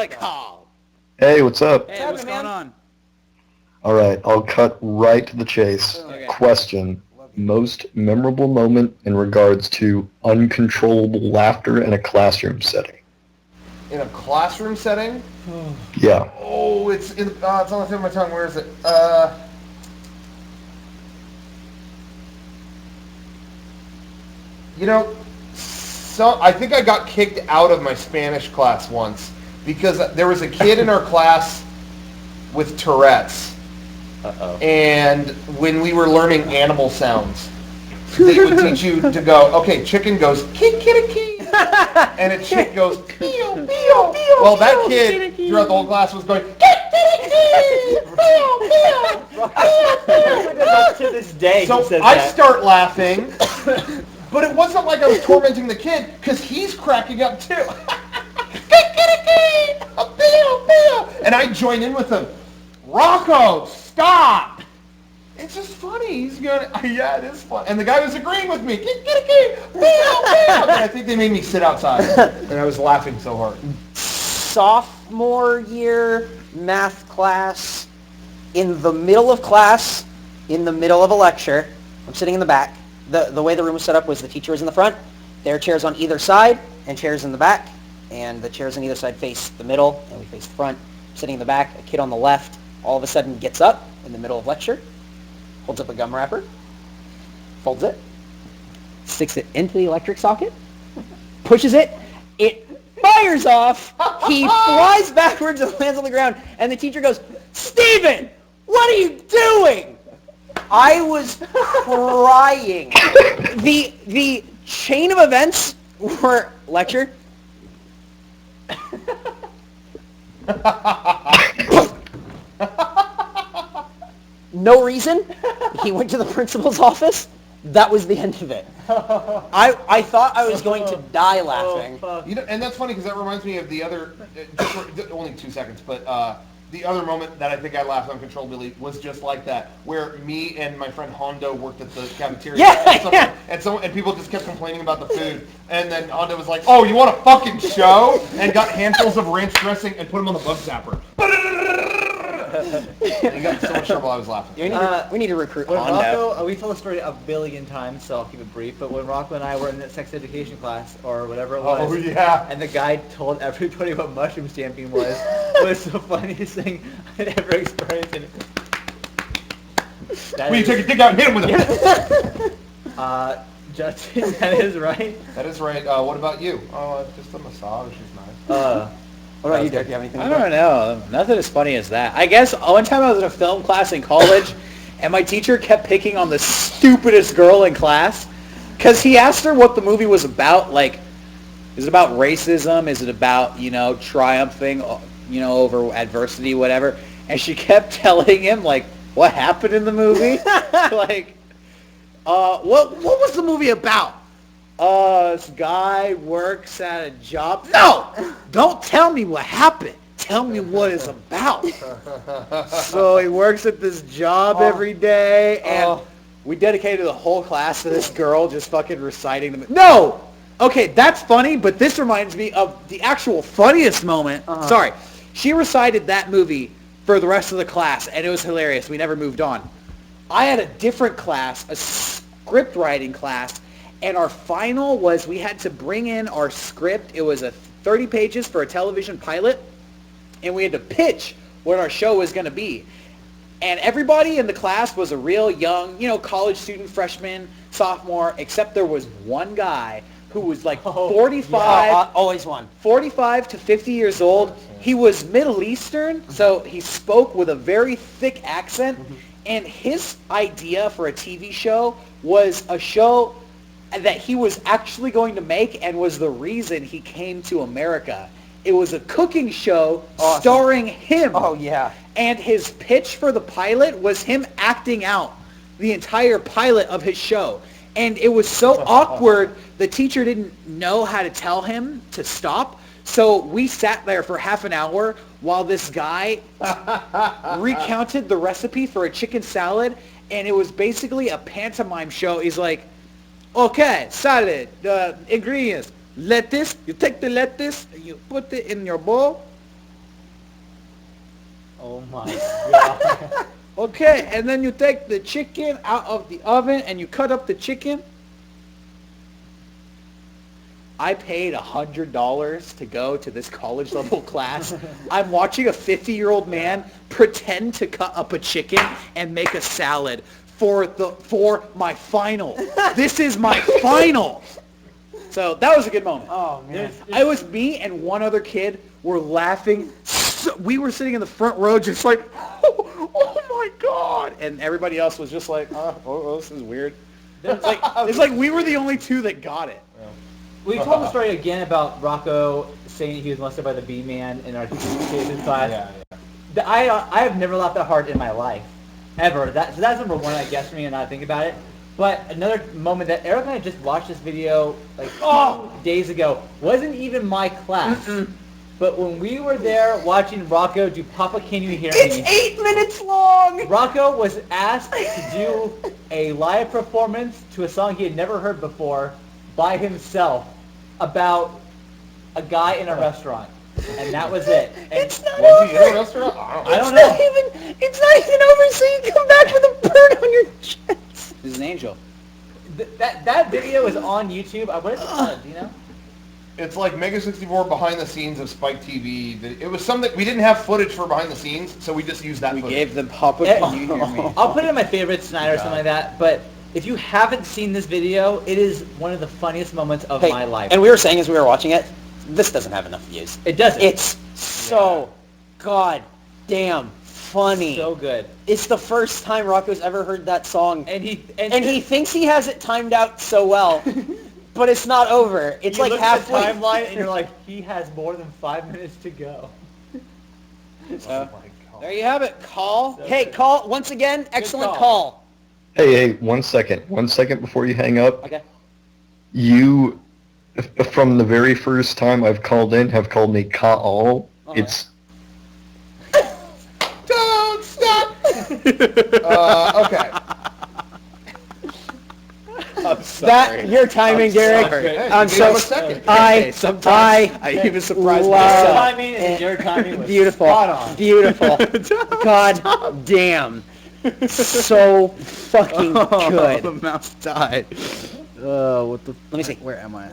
like Kaaal. Hey, what's up? Hey, what's going on? All right, I'll cut right to the chase. Okay. Question. Most memorable moment in regards to uncontrollable laughter in a classroom setting. In a classroom setting? Yeah. Oh, it's on the tip of my tongue. Where is it? So I think I got kicked out of my Spanish class once because there was a kid in our class with Tourette's. Uh-oh. And when we were learning animal sounds, they would teach you to go, okay, chicken goes, kikiriki, and a chick goes, peo, peo, peo. Well, that kid throughout the whole class was going, kikiriki, peo, peo. To this day, So he says I that. start laughing, but it wasn't like I was tormenting the kid, because he's cracking up too. Kikiriki, peo, peo. And I join in with him. Rocco, stop! It's just funny. He's going, yeah, it is fun. And the guy was agreeing with me. And I think they made me sit outside. And I was laughing so hard. Sophomore year math class, in the middle of class, in the middle of a lecture. I'm sitting in the back. The way the room was set up was the teacher was in the front. There are chairs on either side and chairs in the back. And the chairs on either side face the middle, and we face the front. I'm sitting in the back. A kid on the left all of a sudden gets up in the middle of lecture, holds up a gum wrapper, folds it, sticks it into the electric socket, pushes it, it fires off, he flies backwards and lands on the ground, and the teacher goes, "Steven, what are you doing?" I was crying. The chain of events were lecture, no reason. He went to the principal's office. That was the end of it. I thought I was going to die laughing. And that's funny because that reminds me of the other, only 2 seconds, but the other moment that I think I laughed uncontrollably was just like that, where me and my friend Hondo worked at the cafeteria. Yeah. And people just kept complaining about the food. And then Hondo was like, "Oh, you want a fucking show?" And got handfuls of ranch dressing and put them on the bug zapper. He got in so much trouble I was laughing. We need to recruit When Hondo. Rocco, we told the story a billion times, so I'll keep it brief, but when Rocco and I were in that sex education class, or whatever it was, Oh, yeah. and the guy told everybody what mushroom stamping was the funniest thing I'd ever experienced. And Will you take a dick out and hit him with it? Justin, that is right. That is right. What about you? Oh, just a massage is nice. What about you, Derek? Do you have anything? I don't know. Nothing as funny as that. I guess one time I was in a film class in college, and my teacher kept picking on the stupidest girl in class, because he asked her what the movie was about. Like, is it about racism? Is it about, triumphing, over adversity, whatever? And she kept telling him, like, what happened in the movie? Like, what was the movie about? This guy works at a job. No! Don't tell me what happened. Tell me what it's about. So he works at this job every day, and we dedicated the whole class to this girl just fucking reciting the movie. No! Okay, that's funny, but this reminds me of the actual funniest moment. Sorry. She recited that movie for the rest of the class, and it was hilarious. We never moved on. I had a different class, a script writing class, and our final was we had to bring in our script. It was 30 pages for a television pilot, and we had to pitch what our show was going to be. And everybody in the class was a real young, college student, freshman, sophomore, except there was one guy who was like 45. Always one. 45 to 50 years old. He was Middle Eastern, so he spoke with a very thick accent. And his idea for a TV show was a show that he was actually going to make and was the reason he came to America. It was a cooking show starring him. Oh, yeah. And his pitch for the pilot was him acting out the entire pilot of his show. And it was so awkward, the teacher didn't know how to tell him to stop. So we sat there for half an hour while this guy recounted the recipe for a chicken salad. And it was basically a pantomime show. He's like, okay, salad, the ingredients. Lettuce, you take the lettuce, you put it in your bowl, Oh my god. Okay, and then you take the chicken out of the oven and you cut up the chicken. I paid $100 to go to this college level class. I'm watching a 50-year-old man pretend to cut up a chicken and make a salad for my final. This is my final. So that was a good moment. Oh man. I was me and one other kid were laughing. We were sitting in the front row just like, oh my god, and everybody else was just like, oh, this is weird. It's like we were the only two that got it. We told the story again about Rocco saying he was molested by the B-man in our education class. Yeah. I have never laughed that hard in my life, ever. So that's number one, I guess, for me, and I think about it. But another moment that Eric and I just watched this video like days ago wasn't even my class. But when we were there watching Rocco do Papa Can You Hear Me? It's 8 minutes long! Rocco was asked to do a live performance to a song he had never heard before by himself about a guy in a restaurant. And that was it. And It's not Was he in a over! restaurant? I don't know. It's not even over, so you come back with a bird on your chest. This is an angel. That video is on YouTube. What is it called? Do you know? It's like Mega64 behind the scenes of Spike TV. It was something we didn't have footage for behind the scenes, so we just used that We footage. gave them Papa Can You Hear Me? I'll put it in my favorites tonight or something like that. But if you haven't seen this video, it is one of the funniest moments of my life. And we were saying as we were watching it, this doesn't have enough views. It doesn't. It's so god damn funny. So good. It's the first time Rocco's ever heard that song. And he Thinks he has it timed out so well. But it's not over. It's you like look at the halfway. timeline and you're like, he has more than 5 minutes to go. There you have it, Kaaal. Hey, Kaaal, once again, excellent call. Hey, 1 second. 1 second before you hang up. Okay. You, from the very first time I've called in, have called me Kaaal. It's Don't stop! Okay. I'm sorry. Your timing, I'm Derek. sorry. Hey, I'm give so him a second. Sometimes I even surprise love- myself. Timing and your timing was Beautiful. spot on. Beautiful. God damn. So fucking Oh, good. the mouse died. What the? Let me see. Where am I?